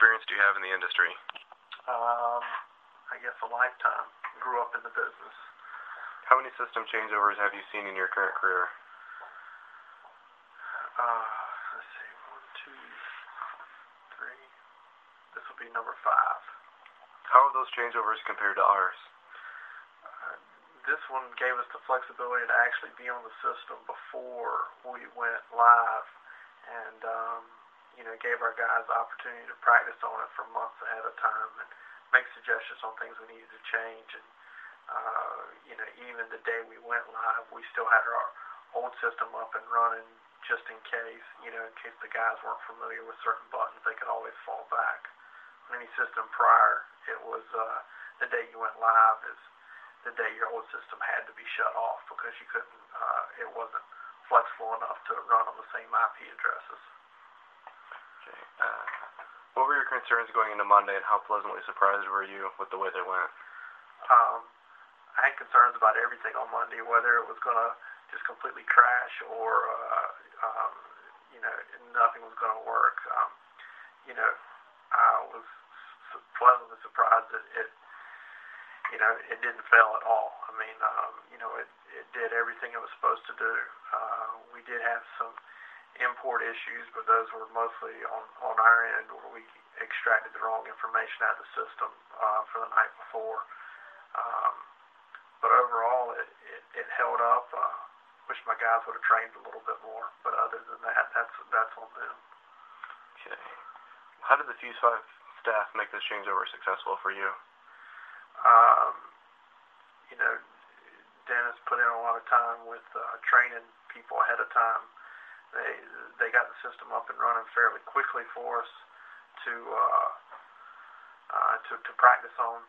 experience do you have in the industry? I guess a lifetime. Grew up in the business. How many system changeovers have you seen in your current career? Let's see, 1, 2, 3. This will be number 5. How are those changeovers compared to ours? This one gave us the flexibility to actually be on the system before we went live, and gave our guys the opportunity to practice on it for months ahead of time and make suggestions on things we needed to change. And even the day we went live, we still had our old system up and running just in case, in case the guys weren't familiar with certain buttons, they could always fall back. On any system prior, it was the day you went live is the day your old system had to be shut off because you couldn't, it wasn't flexible enough to run on the same IP addresses. Okay. What were your concerns going into Monday, and how pleasantly surprised were you with the way they went? I had concerns about everything on Monday, whether it was going to just completely crash or, nothing was going to work. I was pleasantly surprised that it didn't fail at all. I mean, it did everything it was supposed to do. We did have some import issues, but those were mostly on our end where we extracted the wrong information out of the system for the night before. But overall, it held up. Wish my guys would have trained a little bit more, but other than that, that's on them. Okay. How did the Fuse 5 staff make this changeover successful for you? Dennis put in a lot of time with training people ahead of time. They got the system up and running fairly quickly for us to practice on,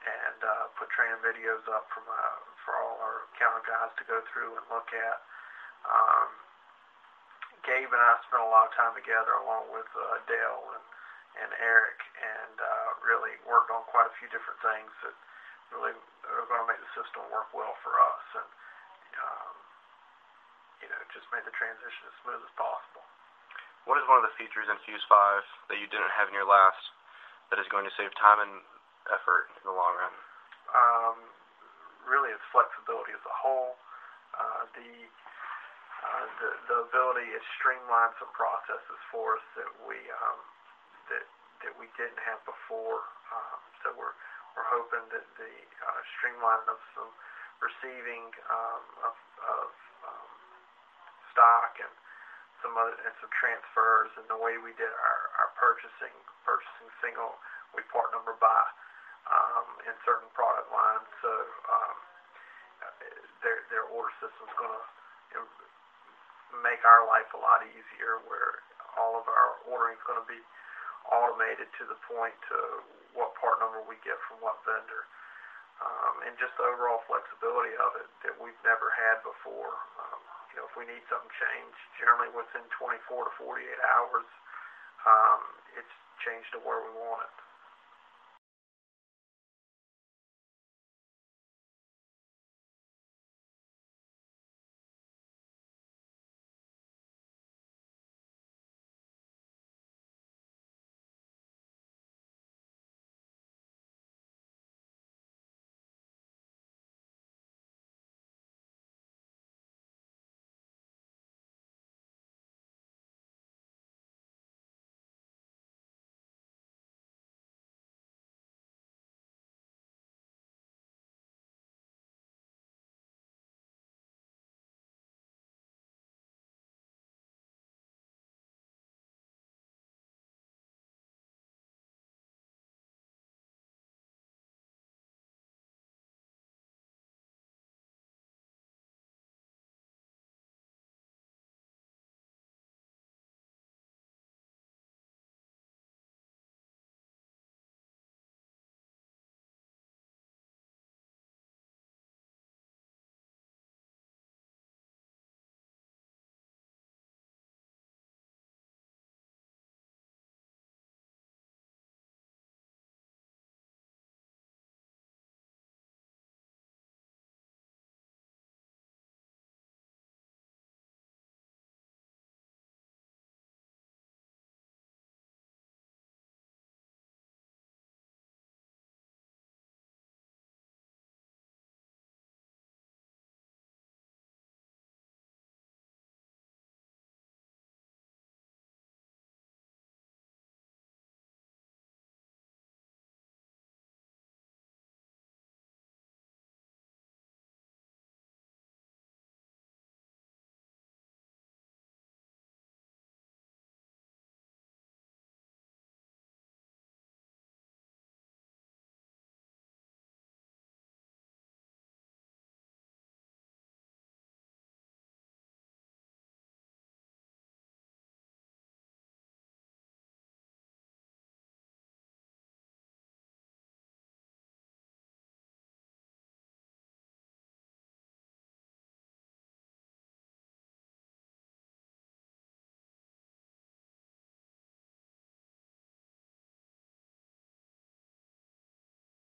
and put training videos up for all our counter guys to go through and look at. Gabe and I spent a lot of time together along with Dale and Eric, and really worked on quite a few different things that really are going to make the system work well for us, and just made the transition as smooth as possible. What is one of the features in Fuse 5 that you didn't have in your last that is going to save time and effort in the long run? Really, it's flexibility as a whole. The ability to streamline some processes for us that we didn't have before. So we're hoping that the streamlining of some receiving of stock and some transfers, and the way we did our purchasing single, we part number buy in certain product lines. So their order system's going to make our life a lot easier, where all of our ordering is going to be automated to the point to what part number we get from what vendor, and just the overall flexibility of it that we've never had before. If we need something changed, generally within 24 to 48 hours, it's changed to where we want it.